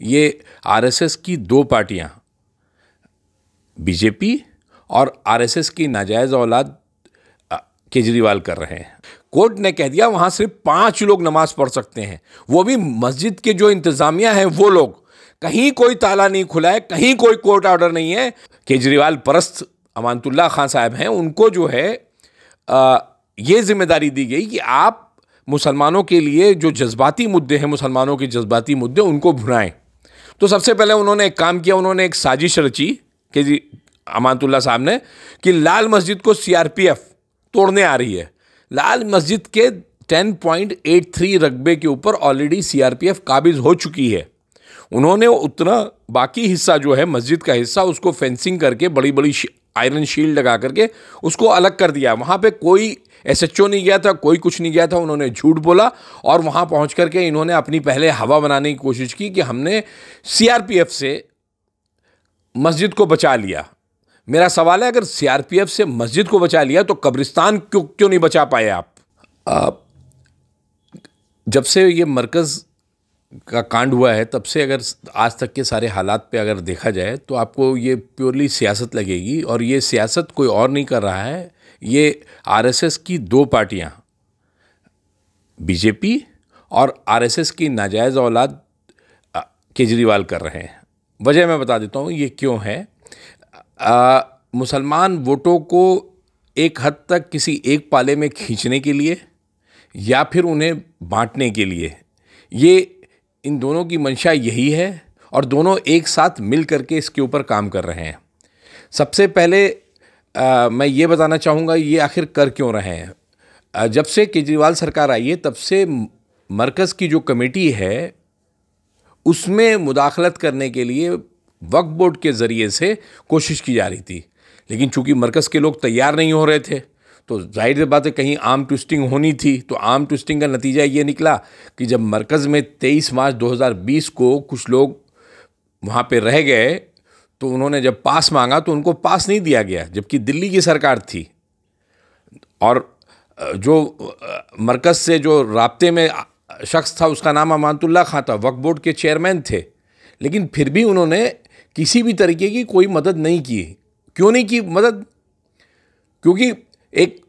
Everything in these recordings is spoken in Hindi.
ये आरएसएस की दो पार्टियां, बीजेपी और आरएसएस की नाजायज औलाद केजरीवाल कर रहे हैं। कोर्ट ने कह दिया वहां सिर्फ 5 लोग नमाज पढ़ सकते हैं, वो भी मस्जिद के जो इंतजामिया है वो लोग। कहीं कोई ताला नहीं खुला है, कहीं कोई कोर्ट ऑर्डर नहीं है। केजरीवाल परस्त अमानतुल्लाह खान साहब हैं, उनको जो है ये जिम्मेदारी दी गई कि आप मुसलमानों के लिए जो जज्बाती मुद्दे हैं, मुसलमानों के जज्बाती मुद्दे, उनको भुनाएं। तो सबसे पहले उन्होंने एक काम किया, उन्होंने एक साजिश रची कि अमानतुल्लाह साहब ने, कि लाल मस्जिद को सीआरपीएफ तोड़ने आ रही है। लाल मस्जिद के 10.83 रकबे के ऊपर ऑलरेडी सीआरपीएफ काबिज हो चुकी है। उन्होंने उतना बाकी हिस्सा जो है मस्जिद का हिस्सा, उसको फेंसिंग करके बड़ी बड़ी आयरन शील्ड लगा करके उसको अलग कर दिया। वहाँ पे कोई एसएचओ नहीं गया था, कोई कुछ नहीं गया था। उन्होंने झूठ बोला और वहाँ पहुँच करके इन्होंने अपनी पहले हवा बनाने की कोशिश की कि हमने सीआरपीएफ से मस्जिद को बचा लिया। मेरा सवाल है, अगर सीआरपीएफ से मस्जिद को बचा लिया तो कब्रिस्तान क्यों नहीं बचा पाए आप? जब से ये मरकज़ का कांड हुआ है तब से अगर आज तक के सारे हालात पे अगर देखा जाए तो आपको ये प्योरली सियासत लगेगी, और ये सियासत कोई और नहीं कर रहा है, ये आरएसएस की दो पार्टियां, बीजेपी और आरएसएस की नाजायज़ औलाद केजरीवाल कर रहे हैं। वजह मैं बता देता हूँ ये क्यों है। मुसलमान वोटों को एक हद तक किसी एक पाले में खींचने के लिए या फिर उन्हें बांटने के लिए, ये इन दोनों की मंशा यही है, और दोनों एक साथ मिल करके इसके ऊपर काम कर रहे हैं। सबसे पहले मैं ये बताना चाहूँगा ये आखिर कर क्यों रहे हैं। जब से केजरीवाल सरकार आई है तब से मरकज़ की जो कमेटी है उसमें मुदाखलत करने के लिए वक्फ बोर्ड के ज़रिए से कोशिश की जा रही थी, लेकिन चूंकि मरकज़ के लोग तैयार नहीं हो रहे थे तो जाहिर बात है कहीं आर्म ट्विस्टिंग होनी थी। तो आर्म ट्विस्टिंग का नतीजा ये निकला कि जब मरकज़ में 23 मार्च 2020 को कुछ लोग वहाँ पे रह गए तो उन्होंने जब पास मांगा तो उनको पास नहीं दिया गया, जबकि दिल्ली की सरकार थी और जो मरकज़ से जो राब्ते में शख्स था उसका नाम अमानतुल्लाह खान था, वक्फ बोर्ड के चेयरमैन थे, लेकिन फिर भी उन्होंने किसी भी तरीके की कोई मदद नहीं की। क्यों नहीं की मदद? क्योंकि एक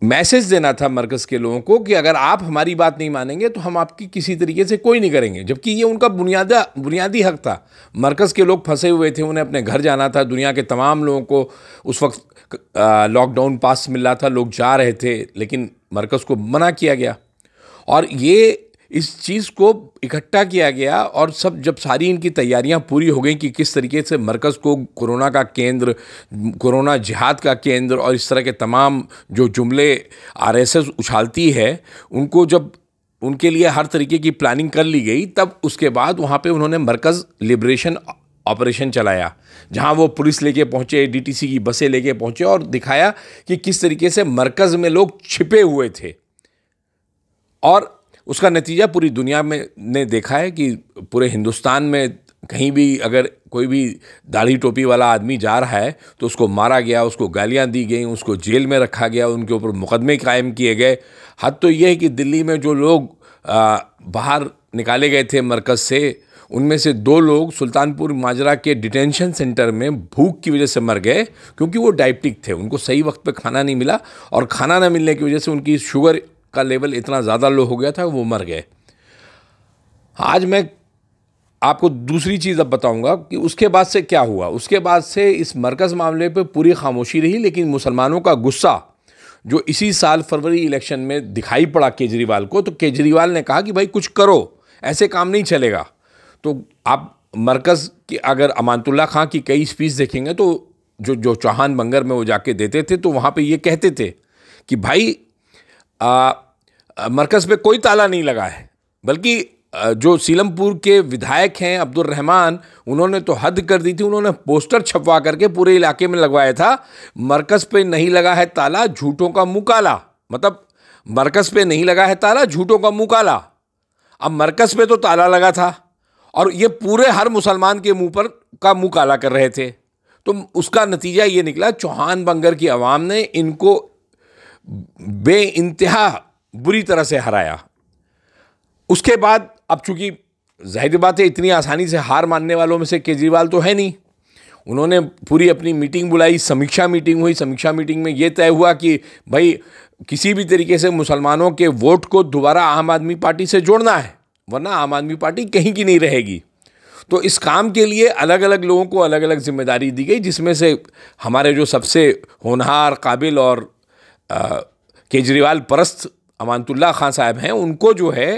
मैसेज देना था मरकज़ के लोगों को कि अगर आप हमारी बात नहीं मानेंगे तो हम आपकी किसी तरीके से कोई नहीं करेंगे, जबकि ये उनका बुनियादी हक था। मरकज़ के लोग फंसे हुए थे, उन्हें अपने घर जाना था। दुनिया के तमाम लोगों को उस वक्त लॉकडाउन पास मिल रहा था, लोग जा रहे थे, लेकिन मरकज़ को मना किया गया और ये इस चीज़ को इकट्ठा किया गया। और सब जब सारी इनकी तैयारियां पूरी हो गई कि किस तरीके से मरकज़ को कोरोना का केंद्र, कोरोना जिहाद का केंद्र और इस तरह के तमाम जो जुमले आरएसएस उछालती है उनको जब उनके लिए हर तरीके की प्लानिंग कर ली गई, तब उसके बाद वहाँ पे उन्होंने मरकज़ लिबरेशन ऑपरेशन चलाया, जहाँ वो पुलिस लेके पहुँचे, डीटीसी की बसें लेके पहुँचे और दिखाया कि किस तरीके से मरकज़ में लोग छिपे हुए थे। और उसका नतीजा पूरी दुनिया में ने देखा है कि पूरे हिंदुस्तान में कहीं भी अगर कोई भी दाढ़ी टोपी वाला आदमी जा रहा है तो उसको मारा गया, उसको गालियां दी गई, उसको जेल में रखा गया, उनके ऊपर मुकदमे कायम किए गए। हद तो ये है कि दिल्ली में जो लोग बाहर निकाले गए थे मरकज़ से, उनमें से 2 लोग सुल्तानपुर माजरा के डिटेंशन सेंटर में भूख की वजह से मर गए, क्योंकि वो डायबिटिक थे, उनको सही वक्त पे खाना नहीं मिला और खाना ना मिलने की वजह से उनकी शुगर का लेवल इतना ज़्यादा लो हो गया था वो मर गए। आज मैं आपको दूसरी चीज़ अब बताऊंगा कि उसके बाद से क्या हुआ। उसके बाद से इस मरकज़ मामले पे पूरी खामोशी रही, लेकिन मुसलमानों का गुस्सा जो इसी साल फरवरी इलेक्शन में दिखाई पड़ा केजरीवाल को, तो केजरीवाल ने कहा कि भाई कुछ करो, ऐसे काम नहीं चलेगा। तो आप मरकज़ की अगर अमानतुल्लाह खान की कई स्पीच देखेंगे तो जो चौहान बंगर में वो जाके देते थे तो वहाँ पे ये कहते थे कि भाई मरकज़ पे कोई ताला नहीं लगा है, बल्कि जो सीलमपुर के विधायक हैं अब्दुल रहमान, उन्होंने तो हद कर दी थी। उन्होंने पोस्टर छपवा करके पूरे इलाके में लगवाया था, मरकज़ पे नहीं लगा है ताला, झूठों का मुँह काला। मतलब मरकज़ पे नहीं लगा है ताला, झूठों का मुँह काला। अब मरकज़ पे तो ताला लगा था और ये पूरे हर मुसलमान के मुँह पर का मुँह काला कर रहे थे। तो उसका नतीजा ये निकला, चौहान बंगर की आवाम ने इनको बेइंतहा बुरी तरह से हराया। उसके बाद अब चूंकि जाहिर बात है इतनी आसानी से हार मानने वालों में से केजरीवाल तो है नहीं। उन्होंने पूरी अपनी मीटिंग बुलाई, समीक्षा मीटिंग हुई। समीक्षा मीटिंग में ये तय हुआ कि भाई किसी भी तरीके से मुसलमानों के वोट को दोबारा आम आदमी पार्टी से जोड़ना है, वरना आम आदमी पार्टी कहीं की नहीं रहेगी। तो इस काम के लिए अलग अलग लोगों को अलग अलग जिम्मेदारी दी गई, जिसमें से हमारे जो सबसे होनहार, काबिल और केजरीवाल परस्त अमानतुल्लाह खान साहब हैं, उनको जो है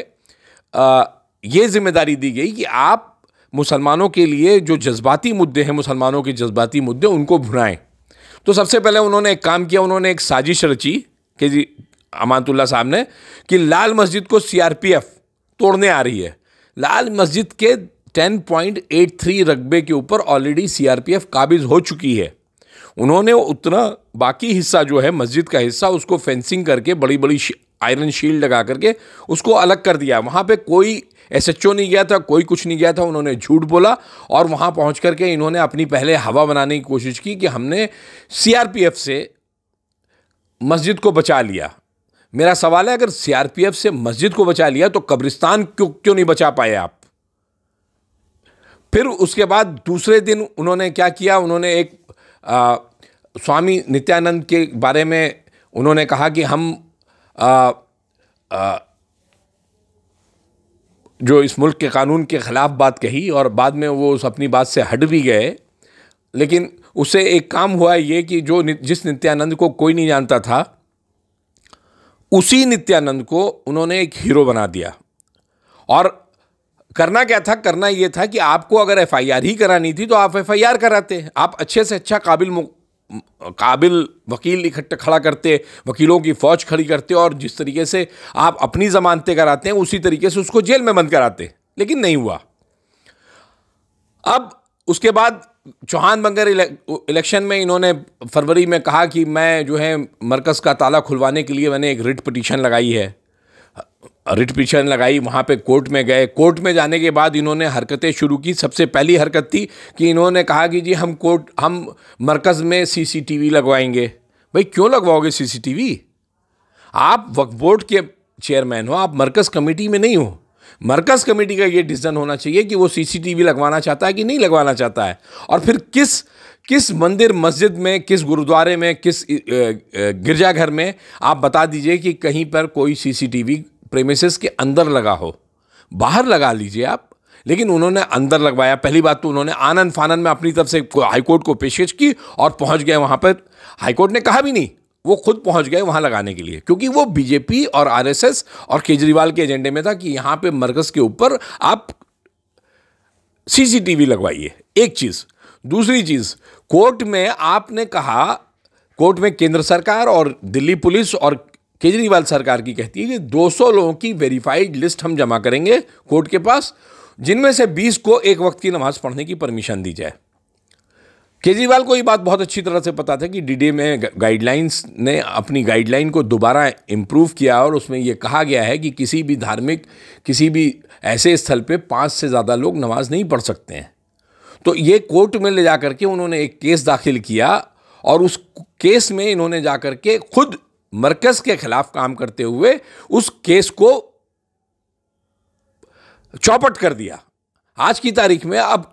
ये जिम्मेदारी दी गई कि आप मुसलमानों के लिए जो जज्बाती मुद्दे हैं, मुसलमानों के जज्बाती मुद्दे, उनको भुनाएं। तो सबसे पहले उन्होंने एक काम किया, उन्होंने एक साजिश रची कि अमानतुल्लाह साहब ने, कि लाल मस्जिद को सीआरपीएफ तोड़ने आ रही है। लाल मस्जिद के 10.83 रकबे के ऊपर ऑलरेडी सीआरपीएफ काबिज हो चुकी है। उन्होंने उतना बाकी हिस्सा जो है मस्जिद का हिस्सा, उसको फेंसिंग करके बड़ी बड़ी आयरन शील्ड लगा करके उसको अलग कर दिया। वहाँ पे कोई एसएचओ नहीं गया था, कोई कुछ नहीं गया था। उन्होंने झूठ बोला और वहाँ पहुँच करके इन्होंने अपनी पहले हवा बनाने की कोशिश की कि हमने सीआरपीएफ से मस्जिद को बचा लिया। मेरा सवाल है, अगर सीआरपीएफ से मस्जिद को बचा लिया तो कब्रिस्तान क्यों नहीं बचा पाए आप? फिर उसके बाद दूसरे दिन उन्होंने क्या किया, उन्होंने एक स्वामी नित्यानंद के बारे में उन्होंने कहा कि हम जो इस मुल्क के कानून के ख़िलाफ़ बात कही, और बाद में वो उस अपनी बात से हट भी गए। लेकिन उससे एक काम हुआ ये कि जिस नित्यानंद को कोई नहीं जानता था, उसी नित्यानंद को उन्होंने एक हीरो बना दिया। और करना क्या था? करना ये था कि आपको अगर एफआईआर ही करानी थी तो आप एफआईआर कराते, आप अच्छे से अच्छा काबिल वकील इकट्ठा खड़ा करते, वकीलों की फौज खड़ी करते, और जिस तरीके से आप अपनी जमानतें कराते हैं उसी तरीके से उसको जेल में बंद कराते। लेकिन नहीं हुआ। अब उसके बाद चौहान बंगर इलेक्शन में इन्होंने फरवरी में कहा कि मैं जो है मरकज़ का ताला खुलवाने के लिए मैंने एक रिट पिटीशन लगाई है। रिट पिटीशन लगाई, वहाँ पे कोर्ट में गए। कोर्ट में जाने के बाद इन्होंने हरकतें शुरू की। सबसे पहली हरकत थी कि इन्होंने कहा कि जी हम मरकज़ में सीसीटीवी लगवाएंगे। भाई क्यों लगवाओगे सीसीटीवी? आप वक्फ बोर्ड के चेयरमैन हो, आप मरकज़ कमेटी में नहीं हो। मरकज़ कमेटी का ये डिसीजन होना चाहिए कि वो सीसीटीवी लगवाना चाहता है कि नहीं लगवाना चाहता है। और फिर किस मंदिर मस्जिद में, किस गुरुद्वारे में, किस गिरजाघर में आप बता दीजिए कि कहीं पर कोई सीसीटीवी प्रेमिसेस के अंदर लगा हो। बाहर लगा लीजिए आप, लेकिन उन्होंने अंदर लगवाया। पहली बात तो उन्होंने आनन फानन में अपनी तरफ से हाईकोर्ट को पेशकश की और पहुंच गए वहां पर। हाईकोर्ट ने कहा भी नहीं, वो खुद पहुंच गए वहां लगाने के लिए, क्योंकि वो बीजेपी और आरएसएस और केजरीवाल के एजेंडे में था कि यहां पे मरकज़ के ऊपर आप सीसीटीवी लगवाइए। एक चीज। दूसरी चीज, कोर्ट में आपने कहा, कोर्ट में केंद्र सरकार और दिल्ली पुलिस और केजरीवाल सरकार की कहती है कि 200 लोगों की वेरीफाइड लिस्ट हम जमा करेंगे कोर्ट के पास, जिनमें से 20 को एक वक्त की नमाज पढ़ने की परमिशन दी जाए। केजरीवाल को ये बात बहुत अच्छी तरह से पता था कि डीडे में गाइडलाइंस ने अपनी गाइडलाइन को दोबारा इम्प्रूव किया, और उसमें यह कहा गया है कि किसी भी ऐसे स्थल पे 5 से ज़्यादा लोग नमाज नहीं पढ़ सकते हैं। तो ये कोर्ट में ले जा करके उन्होंने एक केस दाखिल किया, और उस केस में इन्होंने जा करके खुद मरकज़ के खिलाफ काम करते हुए उस केस को चौपट कर दिया। आज की तारीख में अब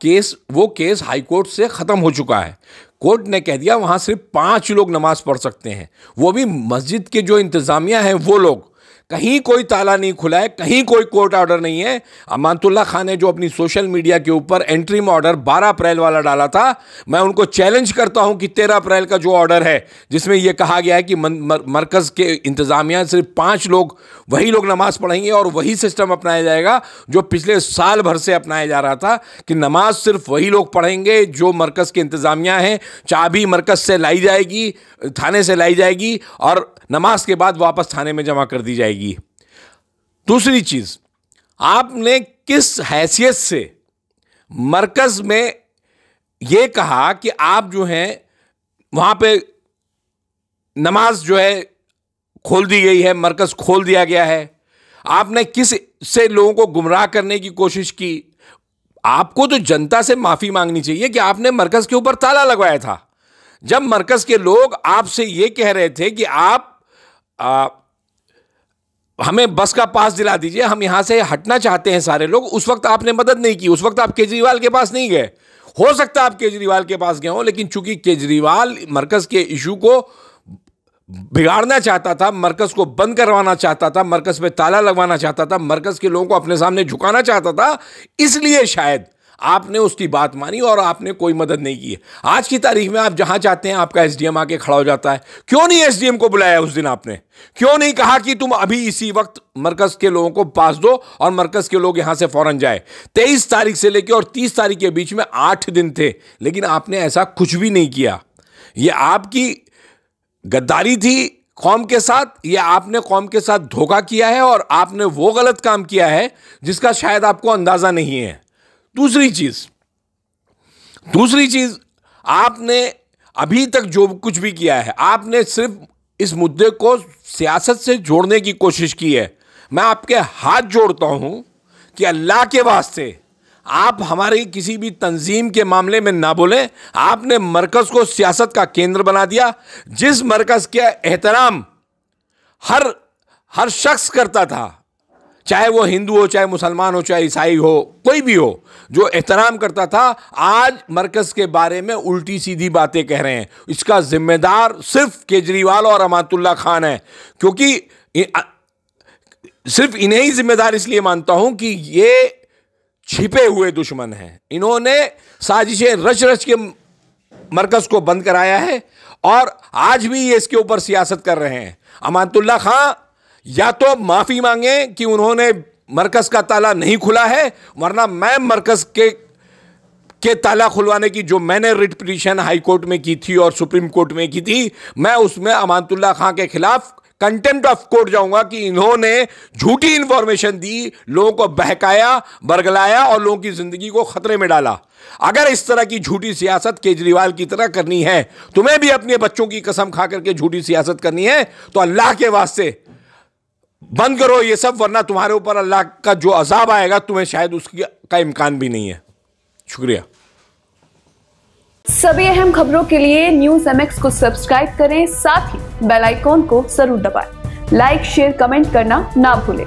वो केस हाई कोर्ट से ख़त्म हो चुका है। कोर्ट ने कह दिया वहाँ सिर्फ 5 लोग नमाज पढ़ सकते हैं, वो भी मस्जिद के जो इंतज़ामिया हैं वो लोग। कहीं कोई ताला नहीं खुला है, कहीं कोई कोर्ट ऑर्डर नहीं है। अमानतुल्लाह खान ने जो अपनी सोशल मीडिया के ऊपर एंट्री में ऑर्डर 12 अप्रैल वाला डाला था, मैं उनको चैलेंज करता हूं कि 13 अप्रैल का जो ऑर्डर है जिसमें यह कहा गया है कि मरकज़ के इंतज़ामिया सिर्फ 5 लोग, वही लोग नमाज पढ़ेंगे, और वही सिस्टम अपनाया जाएगा जो पिछले साल भर से अपनाया जा रहा था कि नमाज सिर्फ वही लोग पढ़ेंगे जो मरकज़ के इंतज़ामिया हैं। चाबी मरकज़ से लाई जाएगी, थाने से लाई जाएगी, और नमाज के बाद वापस थाने में जमा कर दी जाएगी। दूसरी चीज, आपने किस हैसियत से मरकज में यह कहा कि आप जो हैं वहां पे नमाज जो है खोल दी गई है, मरकज खोल दिया गया है? आपने किस से लोगों को गुमराह करने की कोशिश की? आपको तो जनता से माफी मांगनी चाहिए कि आपने मरकज के ऊपर ताला लगवाया था। जब मरकज के लोग आपसे यह कह रहे थे कि आप हमें बस का पास दिला दीजिए, हम यहां से हटना चाहते हैं सारे लोग। उस वक्त आपने मदद नहीं की, उस वक्त आप केजरीवाल के पास नहीं गए। हो सकता है आप केजरीवाल के पास गए हो, लेकिन चूंकि केजरीवाल मरकज के इशू को बिगाड़ना चाहता था, मरकज को बंद करवाना चाहता था, मरकज पे ताला लगवाना चाहता था, मरकज के लोगों को अपने सामने झुकाना चाहता था, इसलिए शायद आपने उसकी बात मानी और आपने कोई मदद नहीं की। आज की तारीख में आप जहां चाहते हैं आपका एसडीएम आके खड़ा हो जाता है। क्यों नहीं एसडीएम को बुलाया उस दिन आपने? क्यों नहीं कहा कि तुम अभी इसी वक्त मरकज के लोगों को पास दो और मरकज के लोग यहां से फौरन जाए? 23 तारीख से लेकर और 30 तारीख के बीच में 8 दिन थे, लेकिन आपने ऐसा कुछ भी नहीं किया। यह आपकी गद्दारी थी कौम के साथ, यह आपने कौम के साथ धोखा किया है और आपने वो गलत काम किया है जिसका शायद आपको अंदाजा नहीं है। दूसरी चीज आपने अभी तक जो कुछ भी किया है, आपने सिर्फ इस मुद्दे को सियासत से जोड़ने की कोशिश की है। मैं आपके हाथ जोड़ता हूं कि अल्लाह के वास्ते आप हमारी किसी भी तंजीम के मामले में ना बोलें। आपने मरकज को सियासत का केंद्र बना दिया। जिस मरकज के एहतराम हर शख्स करता था, चाहे वो हिंदू हो, चाहे मुसलमान हो, चाहे ईसाई हो, कोई भी हो, जो एहतराम करता था, आज मरकज के बारे में उल्टी सीधी बातें कह रहे हैं। इसका जिम्मेदार सिर्फ केजरीवाल और अमातुल्लाह खान है, क्योंकि सिर्फ इन्हें ही जिम्मेदार इसलिए मानता हूं कि ये छिपे हुए दुश्मन हैं। इन्होंने साजिशें रच रच के मरकज को बंद कराया है और आज भी ये इसके ऊपर सियासत कर रहे हैं। अमातुल्लाह खान या तो माफी मांगे कि उन्होंने मरकज का ताला नहीं खुला है, वरना मैं मरकज के ताला खुलवाने की जो मैंने रिट पिटीशन हाई कोर्ट में की थी और सुप्रीम कोर्ट में की थी, मैं उसमें अमातुल्लाह खान के खिलाफ कंटेम्प्ट ऑफ कोर्ट जाऊंगा कि इन्होंने झूठी इंफॉर्मेशन दी, लोगों को बहकाया, बरगलाया और लोगों की जिंदगी को खतरे में डाला। अगर इस तरह की झूठी सियासत केजरीवाल की तरह करनी है, तुम्हें भी अपने बच्चों की कसम खा करके झूठी सियासत करनी है, तो अल्लाह के वास्ते बंद करो ये सब, वरना तुम्हारे ऊपर अल्लाह का जो अजाब आएगा तुम्हें शायद उसका इम्कान भी नहीं है। शुक्रिया। सभी अहम खबरों के लिए न्यूज़ MX को सब्सक्राइब करें, साथ ही बेल आइकॉन को जरूर दबाएं। लाइक, शेयर, कमेंट करना ना भूलें।